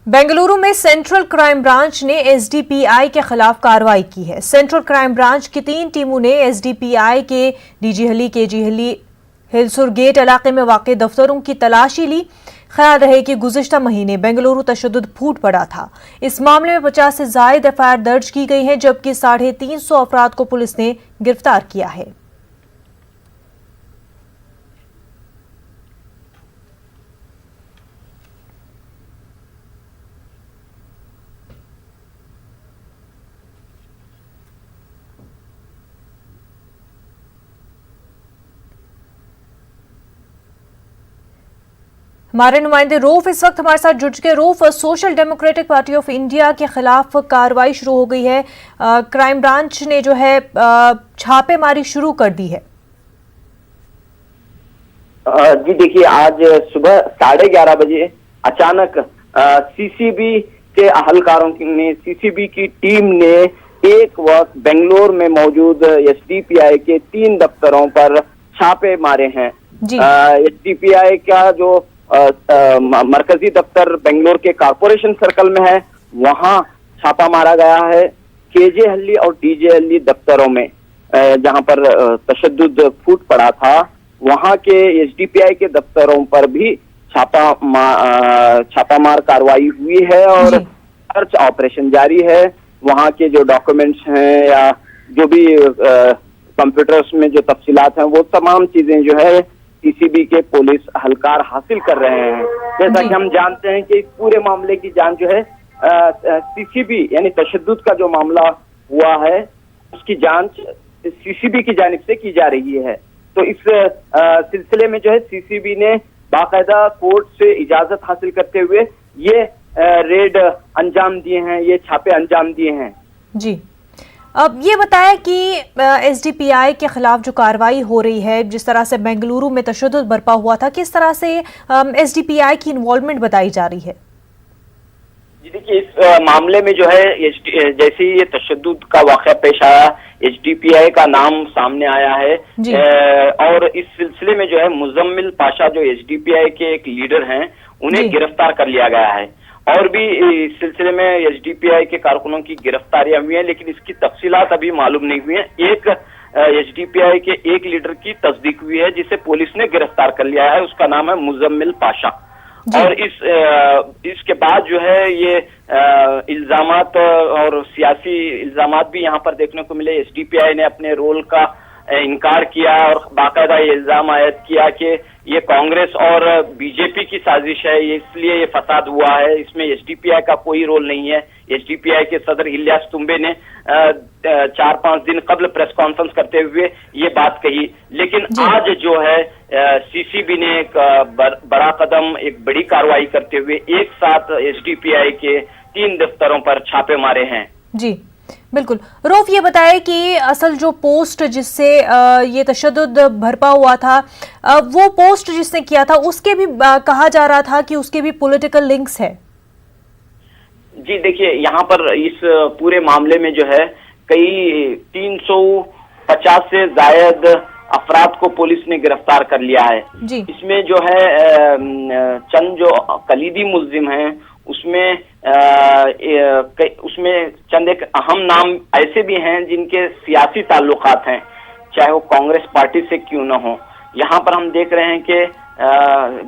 बेंगलुरु में central crime branch ने SDPI के खिलाफ कार्रवाई की है। सेंट्रल क्राइम ब्रांच की 3 टीमों ने एसडीपीआई के डीजी केजी हिलसुर गेट इलाके में वाक़ दफ्तरों की तलाशी ली। ख्याल रहे कि गुज़िश्ता महीने बेंगलुरु तशद्दुद फूट पड़ा था। इस मामले में 50 से ज़ायद एफआईआर दर्ज की गई है, जबकि 350 अफराद को पुलिस ने गिरफ्तार किया है। हमारे नुमाइंदे रूफ इस वक्त हमारे साथ जुड़ चुके। Roof, social democratic party of India के खिलाफ कार्रवाई शुरू हो गई है। क्राइम ब्रांच ने जो है छापेमारी शुरू कर दी है। जी देखिए, आज सुबह 11:30 बजे अचानक सीसीबी के अहलकारों ने, सीसीबी की टीम ने एक वक्त बेंगलोर में मौजूद एसडीपीआई के 3 दफ्तरों पर छापे मारे हैं। एसडीपीआई का जो मरकजी दफ्तर बेंगलोर के कारपोरेशन सर्कल में है, वहां छापा मारा गया है। केजे हल्ली और डीजे हल्ली दफ्तरों में जहां पर तशद्दुद फूट पड़ा था, वहां के एसडीपीआई के दफ्तरों पर भी छापामार कार्रवाई हुई है और सर्च ऑपरेशन जारी है। वहां के जो डॉक्यूमेंट्स हैं या जो भी कंप्यूटर्स में जो तफसीलात हैं, वो तमाम चीजें जो है सीसीबी के पुलिस अहलकार हासिल कर रहे हैं। जैसा कि हम जानते हैं कि इस पूरे मामले की जांच जो है सीसीबी यानी तशद्दुद का जो मामला हुआ है, उसकी जांच सीसीबी की जानिब से की जा रही है। तो इस सिलसिले में जो है सीसीबी ने बाकायदा कोर्ट से इजाजत हासिल करते हुए ये रेड अंजाम दिए हैं, ये छापे अंजाम दिए हैं। जी, अब ये बताया कि एसडीपीआई के खिलाफ जो कार्रवाई हो रही है, जिस तरह से बेंगलुरु में तशद्दुद बरपा हुआ था, किस तरह से एसडीपीआई की इन्वॉल्वमेंट बताई जा रही है? जी देखिए, इस मामले में जो है जैसे ही ये तशद्दुद का वाक़या पेश आया, एसडीपीआई का नाम सामने आया है और इस सिलसिले में जो है मुजम्मिल पाशा जो एसडीपीआई के एक लीडर हैं, उन्हें गिरफ्तार कर लिया गया है। और भी इस सिलसिले में एसडीपीआई के कारकुनों की गिरफ्तारियां हुई हैं, लेकिन इसकी तफसीलात अभी मालूम नहीं हुई हैं। एक एसडीपीआई के एक लीडर की तस्दीक हुई है, जिसे पुलिस ने गिरफ्तार कर लिया है। उसका नाम है मुजम्मिल पाशा। और इसके बाद जो है ये इल्जामात और सियासी इल्जामात भी यहाँ पर देखने को मिले। एसडीपीआई ने अपने रोल का इनकार किया और बाकायदा ये इल्जाम आयद किया कि ये कांग्रेस और बीजेपी की साजिश है, इसलिए ये फसाद हुआ है, इसमें एसडीपीआई का कोई रोल नहीं है। एसडीपीआई के सदर इलियास तुम्बे ने 4-5 दिन कबल प्रेस कॉन्फ्रेंस करते हुए ये बात कही। लेकिन आज जो है सीसीबी ने एक बड़ा कदम, एक बड़ी कार्रवाई करते हुए एक साथ एसडीपीआई के 3 दफ्तरों पर छापे मारे हैं। जी बिल्कुल। रूफ, ये बताया कि असल जो पोस्ट जिससे ये तशद्दुद भरपा हुआ था, वो पोस्ट जिसने किया था उसके भी कहा जा रहा था कि उसके भी पॉलिटिकल लिंक्स है। जी देखिए, यहाँ पर इस पूरे मामले में जो है कई 350 से जायद अफराद को पुलिस ने गिरफ्तार कर लिया है। इसमें जो है चंद जो कलीदी मुल्जिम हैं, उसमें चंद एक अहम नाम ऐसे भी हैं जिनके सियासी ताल्लुकात हैं, चाहे वो कांग्रेस पार्टी से क्यों न हो। यहाँ पर हम देख रहे हैं कि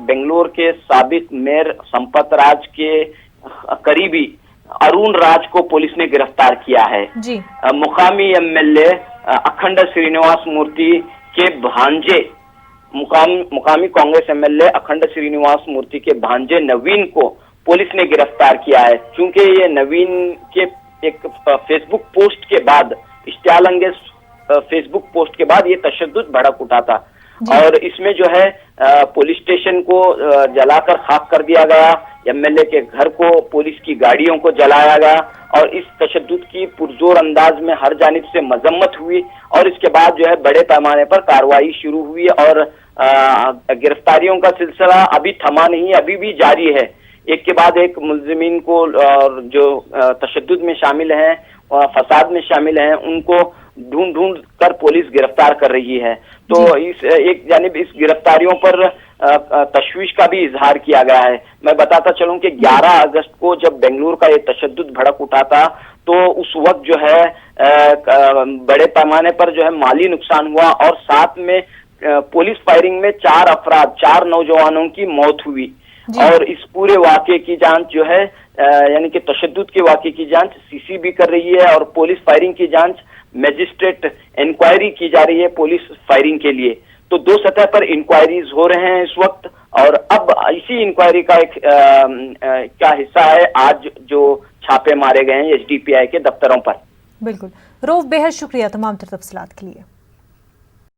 बेंगलोर के साबिक मेयर संपत राज के करीबी अरुण राज को पुलिस ने गिरफ्तार किया है। मुकामी एमएलए अखंड श्रीनिवास मूर्ति के भांजे, मुकामी कांग्रेस एमएलए अखंड श्रीनिवास मूर्ति के भांजे नवीन को पुलिस ने गिरफ्तार किया है। चूंकि ये नवीन के एक फेसबुक पोस्ट के बाद, इश्तियाल अंगेज फेसबुक पोस्ट के बाद ये तशद्दुद भड़क उठा था और इसमें जो है पुलिस स्टेशन को जलाकर खाक कर दिया गया, एमएलए के घर को, पुलिस की गाड़ियों को जलाया गया और इस तशद्दुद की पुरजोर अंदाज में हर जानिब से मजम्मत हुई और इसके बाद जो है बड़े पैमाने पर कार्रवाई शुरू हुई और गिरफ्तारियों का सिलसिला अभी थमा नहीं, अभी भी जारी है। एक के बाद एक मुल्जिमीन को और जो तशद्दुद में शामिल हैं, फसाद में शामिल हैं, उनको ढूंढ कर पुलिस गिरफ्तार कर रही है। तो इस एक जानिब इस गिरफ्तारियों पर तशवीश का भी इजहार किया गया है। मैं बताता चलूं कि 11 अगस्त को जब बेंगलुरु का ये तशद्दुद भड़क उठा था तो उस वक्त जो है बड़े पैमाने पर जो है माली नुकसान हुआ और साथ में पुलिस फायरिंग में 4 नौजवानों की मौत हुई। और इस पूरे वाकये की जांच जो है यानी कि तशद्दुद के वाकये की जांच सीसीबी कर रही है और पुलिस फायरिंग की जांच मजिस्ट्रेट इंक्वायरी की जा रही है पुलिस फायरिंग के लिए। तो 2 सतह पर इंक्वायरीज हो रहे हैं इस वक्त और अब इसी इंक्वायरी का एक क्या हिस्सा है आज जो छापे मारे गए हैं एसडीपीआई के दफ्तरों पर। बिल्कुल रऊफ, बेहद शुक्रिया तमाम तफसीलात के लिए।